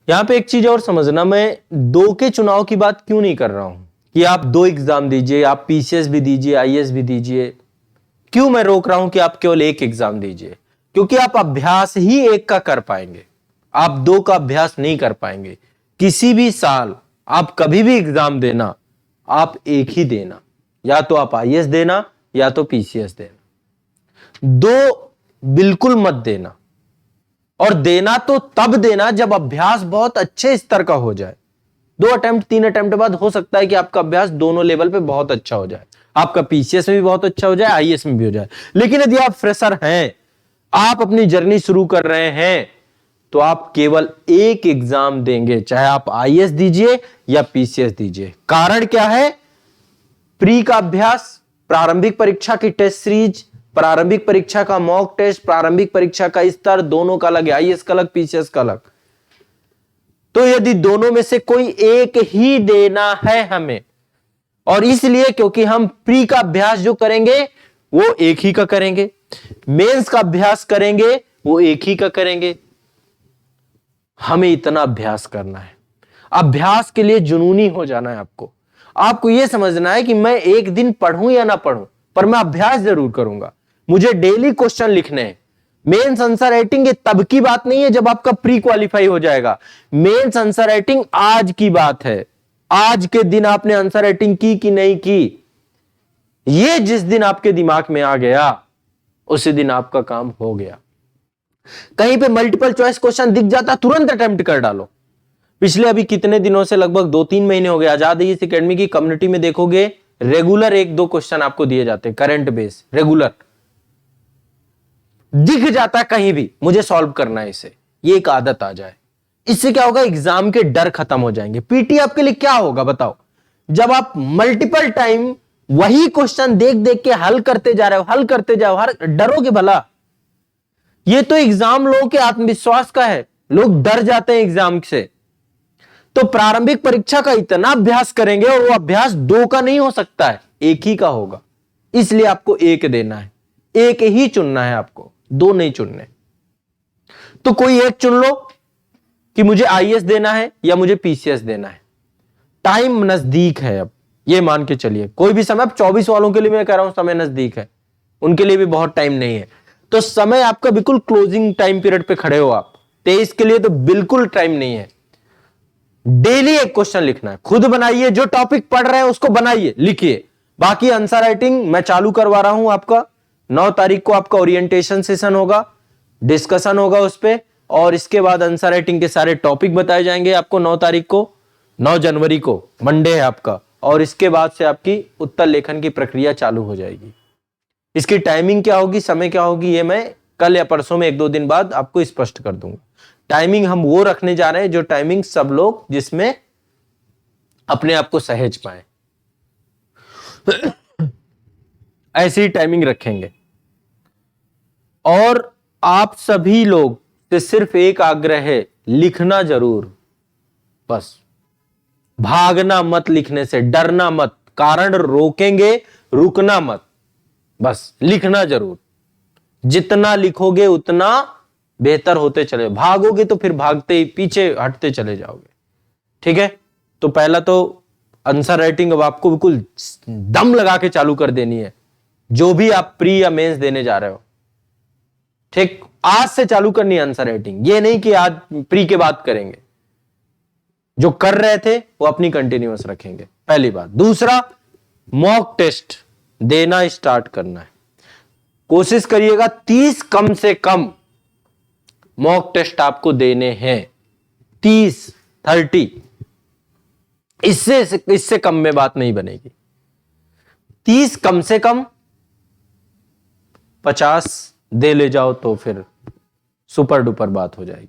यहां पे एक चीज और समझना, मैं दो के चुनाव की बात क्यों नहीं कर रहा हूं कि आप दो एग्जाम दीजिए, आप पीसीएस भी दीजिए, आईएएस भी दीजिए। क्यों मैं रोक रहा हूं कि आप केवल एक एग्जाम दीजिए? क्योंकि आप अभ्यास ही एक का कर पाएंगे, आप दो का अभ्यास नहीं कर पाएंगे। किसी भी साल आप कभी भी एग्जाम देना, आप एक ही देना, या तो आप आईएएस देना या तो पीसीएस देना। दो बिल्कुल मत देना, और देना तो तब देना जब अभ्यास बहुत अच्छे स्तर का हो जाए। 2 अटेम्प्ट 3 अटेम्प्ट बाद हो सकता है कि आपका अभ्यास दोनों लेवल पे बहुत अच्छा हो जाए, आपका पीसीएस में भी बहुत अच्छा हो जाए, आईएएस में भी हो जाए। लेकिन यदि आप फ्रेशर हैं, आप अपनी जर्नी शुरू कर रहे हैं, तो आप केवल एक एग्जाम देंगे, चाहे आप आईएएस दीजिए या पीसीएस दीजिए। कारण क्या है? प्री का अभ्यास, प्रारंभिक परीक्षा की टेस्ट सीरीज, प्रारंभिक परीक्षा का मॉक टेस्ट, प्रारंभिक परीक्षा का स्तर, दोनों का अलग है, आईएएस का अलग, पीसीएस का अलग। तो यदि दोनों में से कोई एक ही देना है हमें, और इसलिए क्योंकि हम प्री का अभ्यास जो करेंगे वो एक ही का करेंगे, मेंस का अभ्यास करेंगे वो एक ही का करेंगे। हमें इतना अभ्यास करना है, अभ्यास के लिए जुनूनी हो जाना है। आपको यह समझना है कि मैं एक दिन पढ़ूं या ना पढ़ूं, पर मैं अभ्यास जरूर करूंगा। मुझे डेली क्वेश्चन लिखने हैं। मेंस आंसर राइटिंग ये तब की बात नहीं है जब आपका प्री क्वालिफाई हो जाएगा। मेंस आंसर राइटिंग आज की बात है। आज के दिन आपने आंसर राइटिंग की कि नहीं की, ये जिस दिन आपके दिमाग में आ गया उसी दिन आपका काम हो गया। कहीं पे मल्टीपल चॉइस क्वेश्चन दिख जाता, तुरंत अटेम्प्ट कर डालो। पिछले अभी कितने दिनों से, लगभग 2-3 महीने हो गए, आजाद है इस एकेडमी की कम्युनिटी में देखोगे रेगुलर 1-2 क्वेश्चन आपको दिए जाते हैं, करंट बेस रेगुलर दिख जाता है कहीं भी, मुझे सॉल्व करना है इसे। ये एक आदत आ जाए, इससे क्या होगा, एग्जाम के डर खत्म हो जाएंगे। पीटी आपके लिए क्या होगा बताओ? जब आप मल्टीपल टाइम वही क्वेश्चन देख देख के हल करते जा रहे हो, हल करते जाओ, हर डरोगे भला? ये तो एग्जाम लोगों के आत्मविश्वास का है, लोग डर जाते हैं एग्जाम से। तो प्रारंभिक परीक्षा का इतना अभ्यास करेंगे और वो अभ्यास 2 का नहीं हो सकता है, एक ही का होगा। इसलिए आपको एक देना है, एक ही चुनना है आपको, 2 नहीं चुनने। तो कोई एक चुन लो कि मुझे आईएएस देना है या मुझे पीसीएस देना है। टाइम नजदीक है, अब ये मान के चलिए कोई भी समय, अब 24 वालों के लिए मैं कह रहा हूं समय नजदीक है, उनके लिए भी बहुत टाइम नहीं है। तो समय आपका बिल्कुल क्लोजिंग टाइम पीरियड पे खड़े हो आप। 23 के लिए तो बिल्कुल टाइम नहीं है। डेली एक क्वेश्चन लिखना है, खुद बनाइए, जो टॉपिक पढ़ रहे हैं उसको बनाइए, लिखिए। बाकी आंसर राइटिंग मैं चालू करवा रहा हूं आपका। 9 तारीख को आपका ओरिएंटेशन सेशन होगा, डिस्कशन होगा उस पर, और इसके बाद आंसर राइटिंग के सारे टॉपिक बताए जाएंगे आपको 9 तारीख को, 9 जनवरी को मंडे है आपका। और इसके बाद से आपकी उत्तर लेखन की प्रक्रिया चालू हो जाएगी। इसकी टाइमिंग क्या होगी, समय क्या होगी, ये मैं कल या परसों में 1-2 दिन बाद आपको स्पष्ट कर दूंगा। टाइमिंग हम वो रखने जा रहे हैं जो टाइमिंग सब लोग जिसमें अपने आप को सहज पाए, ऐसी ही टाइमिंग रखेंगे। और आप सभी लोग से सिर्फ एक आग्रह है, लिखना जरूर, बस भागना मत, लिखने से डरना मत, कारण रोकेंगे, रुकना मत, बस लिखना जरूर। जितना लिखोगे उतना बेहतर होते चले, भागोगे तो फिर भागते ही पीछे हटते चले जाओगे। ठीक है, तो पहला तो आंसर राइटिंग अब आपको बिल्कुल दम लगा के चालू कर देनी है, जो भी आप प्री या मेंस देने जा रहे हो। ठीक, आज से चालू करनी है आंसर राइटिंग, ये नहीं कि आज प्री के बाद करेंगे। जो कर रहे थे वो अपनी कंटिन्यूअस रखेंगे, पहली बात। दूसरा, मॉक टेस्ट देना स्टार्ट करना है। कोशिश करिएगा 30 कम से कम मॉक टेस्ट आपको देने हैं, 30 इससे कम में बात नहीं बनेगी। 30 कम से कम, 50 दे ले जाओ तो फिर सुपर डुपर बात हो जाएगी।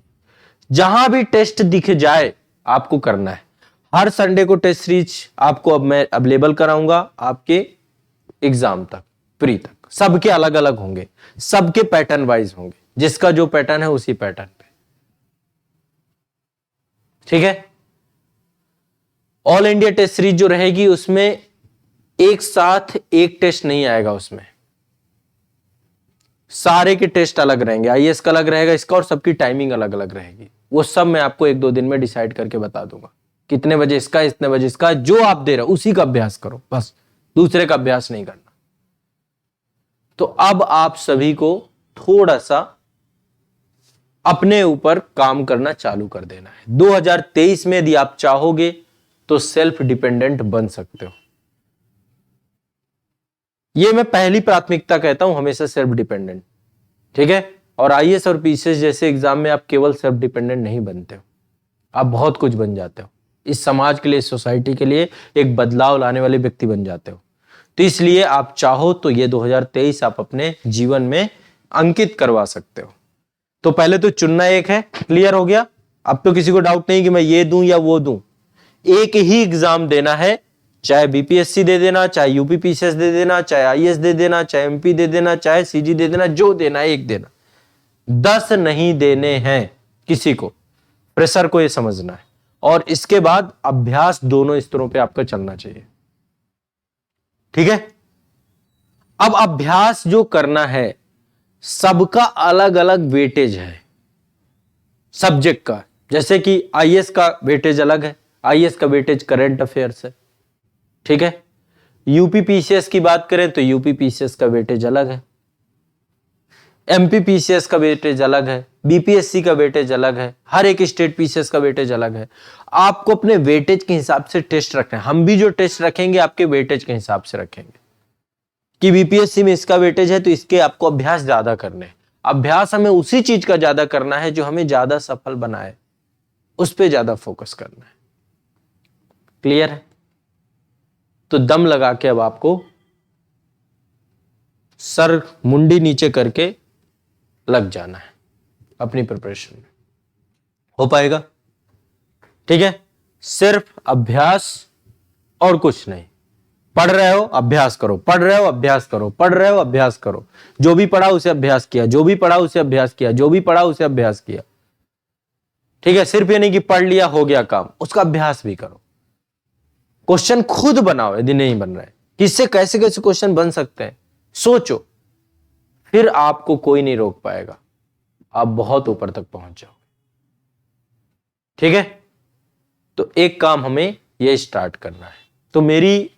जहां भी टेस्ट दिख जाए आपको करना है। हर संडे को टेस्ट सीरीज आपको अब मैं अवेलेबल कराऊंगा आपके एग्जाम तक, प्री तक। सबके अलग अलग होंगे, सबके पैटर्न वाइज होंगे, जिसका जो पैटर्न है उसी पैटर्न पे। ठीक है, ऑल इंडिया टेस्ट सीरीज जो रहेगी उसमें एक साथ एक टेस्ट नहीं आएगा, उसमें सारे के टेस्ट अलग रहेंगे। आईएएस का अलग रहेगा इसका, और सबकी टाइमिंग अलग अलग रहेगी। वो सब मैं आपको 1-2 दिन में डिसाइड करके बता दूंगा। कितने बजे इसका, इतने बजे इसका, जो आप दे रहे हो उसी का अभ्यास करो, बस दूसरे का अभ्यास नहीं करना। तो अब आप सभी को थोड़ा सा अपने ऊपर काम करना चालू कर देना है। 2023 में यदि आप चाहोगे तो सेल्फ डिपेंडेंट बन सकते हो। ये मैं पहली प्राथमिकता कहता हूं, हमेशा सेल्फ डिपेंडेंट, ठीक है। और आईएएस और पीसीएस जैसे एग्जाम में आप केवल सेल्फ डिपेंडेंट नहीं बनते हो, आप बहुत कुछ बन जाते हो। इस समाज के लिए, इस सोसाइटी के लिए एक बदलाव लाने वाले व्यक्ति बन जाते हो। तो इसलिए आप चाहो तो ये 2023 आप अपने जीवन में अंकित करवा सकते हो। तो पहले तो चुनना एक है, क्लियर हो गया। अब तो किसी को डाउट नहीं कि मैं ये दूं या वो दूं, एक ही एग्जाम देना है, चाहे बीपीएससी दे देना, चाहे यूपीपीसीएस दे देना, चाहे आईएएस दे देना, चाहे एमपी दे देना, चाहे सीजी दे देना, जो देना है एक देना, 10 नहीं देने हैं किसी को। प्रेशर को ये समझना है। और इसके बाद अभ्यास दोनों स्तरों पे आपका चलना चाहिए, ठीक है। अब अभ्यास जो करना है, सबका अलग अलग वेटेज है सब्जेक्ट का। जैसे कि आईएएस का वेटेज अलग है, आईएएस का वेटेज करंट अफेयर्स है, ठीक है। यूपीपीसीएस की बात करें तो यूपीपीसीएस का वेटेज अलग है, एमपीपीसीएस का वेटेज अलग है, बीपीएससी का वेटेज अलग है, हर एक स्टेट पीसीएस का वेटेज अलग है। आपको अपने वेटेज के हिसाब से टेस्ट रखना है। हम भी जो टेस्ट रखेंगे आपके वेटेज के हिसाब से रखेंगे कि बीपीएससी में इसका वेटेज है तो इसके आपको अभ्यास ज्यादा करने हैं। अभ्यास हमें उसी चीज का ज्यादा करना है जो हमें ज्यादा सफल बनाए, उस पर ज्यादा फोकस करना है, क्लियर है। तो दम लगा के अब आपको सर मुंडी नीचे करके लग जाना है अपनी प्रिपरेशन में, हो पाएगा, ठीक है। सिर्फ अभ्यास और कुछ नहीं। पढ़ रहे हो अभ्यास करो, पढ़ रहे हो अभ्यास करो, पढ़ रहे हो अभ्यास करो। जो भी पढ़ा उसे अभ्यास किया, जो भी पढ़ा उसे अभ्यास किया, जो भी पढ़ा उसे अभ्यास किया, ठीक है। सिर्फ ये नहीं कि पढ़ लिया हो गया काम, उसका अभ्यास भी करो। क्वेश्चन खुद बनाओ यदि नहीं बन रहा है, किससे कैसे कैसे क्वेश्चन बन सकते हैं सोचो, फिर आपको कोई नहीं रोक पाएगा, आप बहुत ऊपर तक पहुंच जाओगे, ठीक है। तो एक काम हमें यह स्टार्ट करना है। तो मेरी